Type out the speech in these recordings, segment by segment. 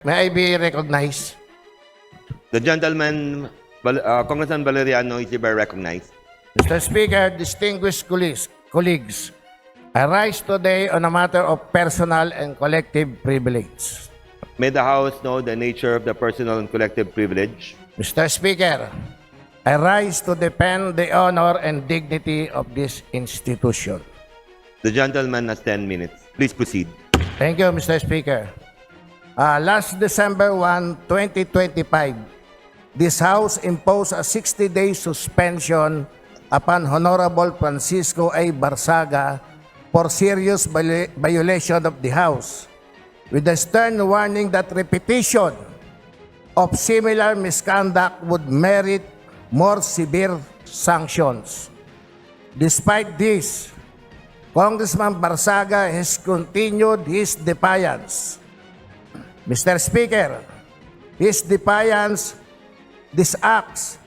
May I be recognized? The gentleman, Congressman Valeriano, is hereby recognized. Mr. Speaker, distinguished colleagues, I rise today on a matter of personal and collective privilege. May the House know the nature of the personal and collective privilege. Mr. Speaker, I rise to defend the honor and dignity of this institution. The gentleman has 10 minutes. Please proceed. Thank you, Mr. Speaker. Last December 1, 2025, this House imposed a 60-day suspension upon Honorable Francisco A. Barsaga for serious violation of the House, with a stern warning that repetition of similar misconduct would merit more severe sanctions. Despite this, Congressman Barsaga has continued his defiance. Mr. Speaker, his defiance, these acts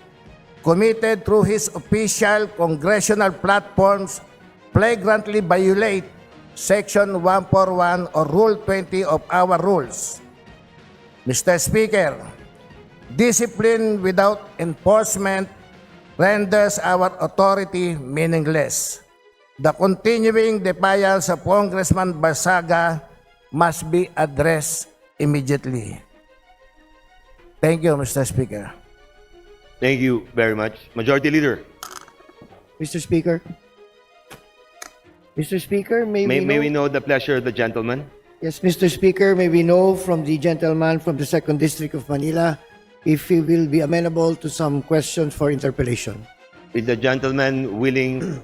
committed through his official congressional platforms flagrantly violate Section 141 or Rule 20 of our rules. Mr. Speaker, discipline without enforcement renders our authority meaningless. The continuing defiance of Congressman Barsaga must be addressed immediately. Thank you, Mr. Speaker. Thank you very much. Majority Leader, Mr. Speaker. Mr. Speaker, may we know the pleasure of the gentleman? Yes, Mr. Speaker, may we know from the gentleman from the 2nd District of Manila if he will be amenable to some questions for interpellation. Is the gentleman willing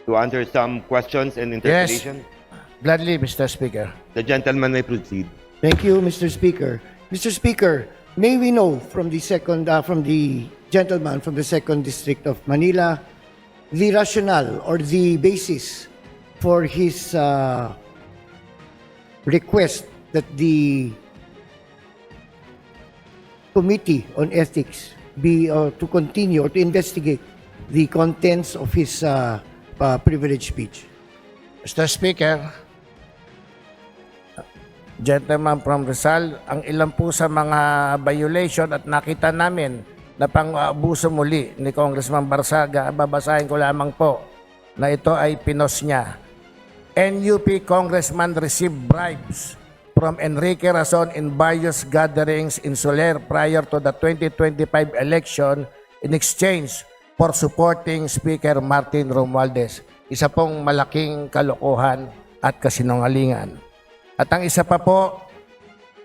to answer some questions and interpellation? Gladly, Mr. Speaker. The gentleman may proceed. Thank you, Mr. Speaker. Mr. Speaker, may we know from the gentleman from the 2nd District of Manila the rationale or the basis for his request that the Committee on Ethics be to continue or to investigate the contents of his privileged speech. Mr. Speaker, gentleman from Rizal, ang ilan po sa mga violation at nakita namin na pang-abuso muli ni Congressman Barsaga, babasahin ko lamang po na ito ay pinos niya. NUP congressman received bribes from Enrique Razon in various gatherings in Soler prior to the 2025 election in exchange for supporting Speaker Martin Romualdez. Isa pong malaking kalokohan at kasinungalingan. At ang isa pa po,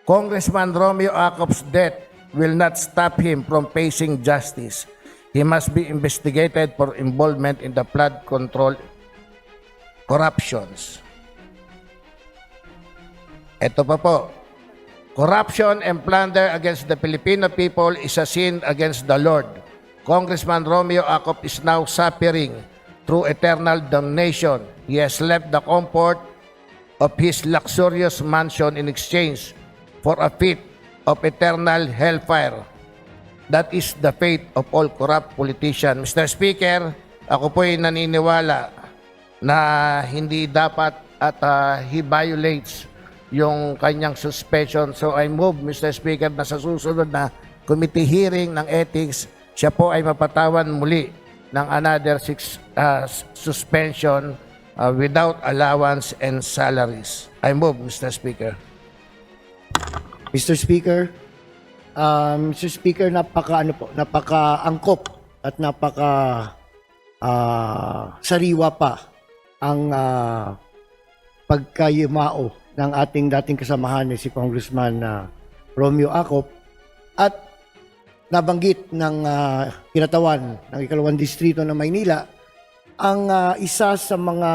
Congressman Romeo Acop's death will not stop him from facing justice. He must be investigated for involvement in the flood control corruptions. Ito pa po. Corruption and plunder against the Filipino people is a sin against the Lord. Congressman Romeo Acop is now suffering through eternal damnation. He has left the comfort of his luxurious mansion in exchange for a fate of eternal hellfire. That is the fate of all corrupt politicians. Mr. Speaker, ako po'y naniniwala na hindi dapat at he violates yung kanyang suspension. So I move, Mr. Speaker, na sa susunod na committee hearing ng ethics, siya po ay mapatawan muli ng another 6 suspension without allowance and salaries. I move, Mr. Speaker. Mr. Speaker, napaka-angkop at sariwa pa ang pagkayumao ng ating dating kasamahan ni si Congressman Romeo Acop at nabanggit ng kinatawan ng 2nd Distrito ng Maynila ang isa sa mga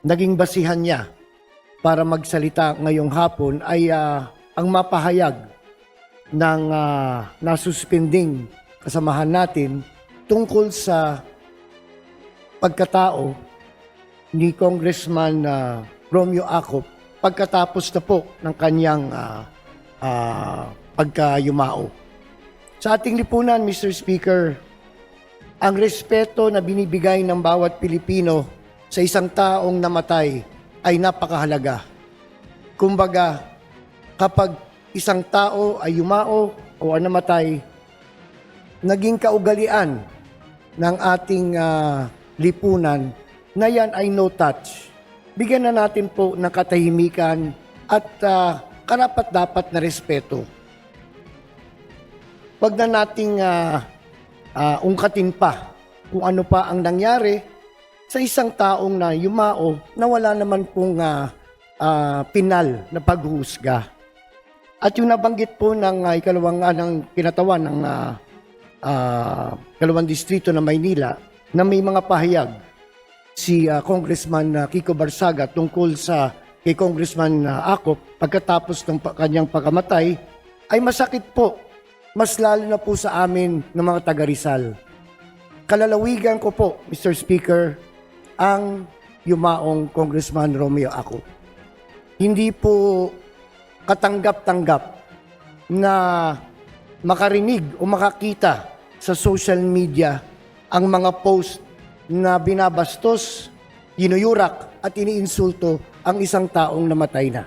naging basihan niya para magsalita ngayong hapon ay ang mapahayag ng nasuspending kasamahan natin tungkol sa pagkatao ni Congressman Romeo Acop pagkatapos na po ng kanyang pagkayumao. Sa ating lipunan, Mr. Speaker, ang respeto na binibigay ng bawat Pilipino sa isang taong namatay ay napakahalaga. Kumbaga, kapag isang tao ay yumao o namatay, naging kaugalian ng ating lipunan na yan ay no touch. Bigyan na natin po ng katahimikan at karapat-dapat na respeto. Huwag na nating ungkatin pa kung ano pa ang nangyari sa isang taong na yumao na wala naman pong pinal na paghuhusga. At yung nabanggit po ng ng kinatawan ng ikalawang distrito ng Maynila na may mga pahayag si Congressman Kiko Barsaga tungkol sa kay Congressman Acop pagkatapos ng kanyang pagkamatay ay masakit po, mas lalo na po sa amin ng mga taga Rizal. Kalalawigan ko po, Mr. Speaker, ang yumaong Congressman Romeo Acop. Hindi po katanggap-tanggap na makarinig o makakita sa social media ang mga post na binabastos, inuyurak at iniinsulto ang isang taong namatay na.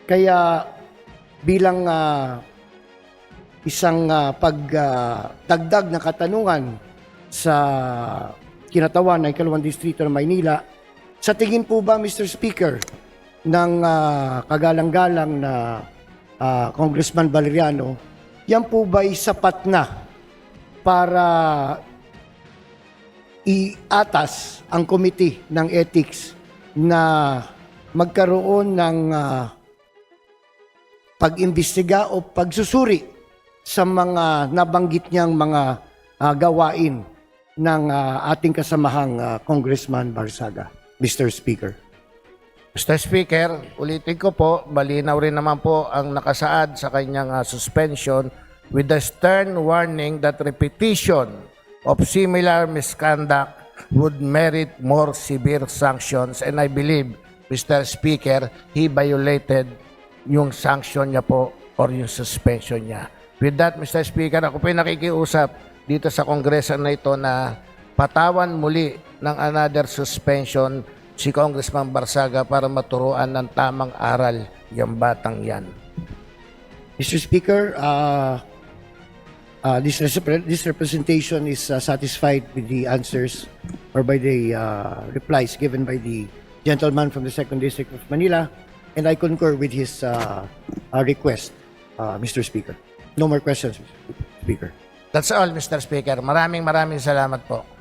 Kaya bilang isang pagdagdag na katanungan sa kinatawan ng ikalawang distrito ng Maynila, sa tingin po ba, Mr. Speaker, ng kagalang-galang na Congressman Valeriano, yan po ba'y sapat na para iatas ang committee ng ethics na magkaroon ng pag-imbestiga o pagsusuri sa mga nabanggit niyang mga gawain ng ating kasamahang Congressman Barsaga, Mr. Speaker? Mr. Speaker, ulitin ko po, malinaw rin naman po ang nakasaad sa kanyang suspension with the stern warning that repetition of similar misconduct would merit more severe sanctions. And I believe, Mr. Speaker, he violated yung sanction niya po or yung suspension niya. With that, Mr. Speaker, ako po nakikiusap dito sa kongreso na ito na patawan muli ng another suspension si Congressman Barsaga para maturuan ng tamang aral yung batang yan. Mr. Speaker, this representation is satisfied with the answers or by the replies given by the gentleman from the 2nd District of Manila, and I concur with his request, Mr. Speaker. No more questions, Mr. Speaker. That's all, Mr. Speaker. Maraming salamat po.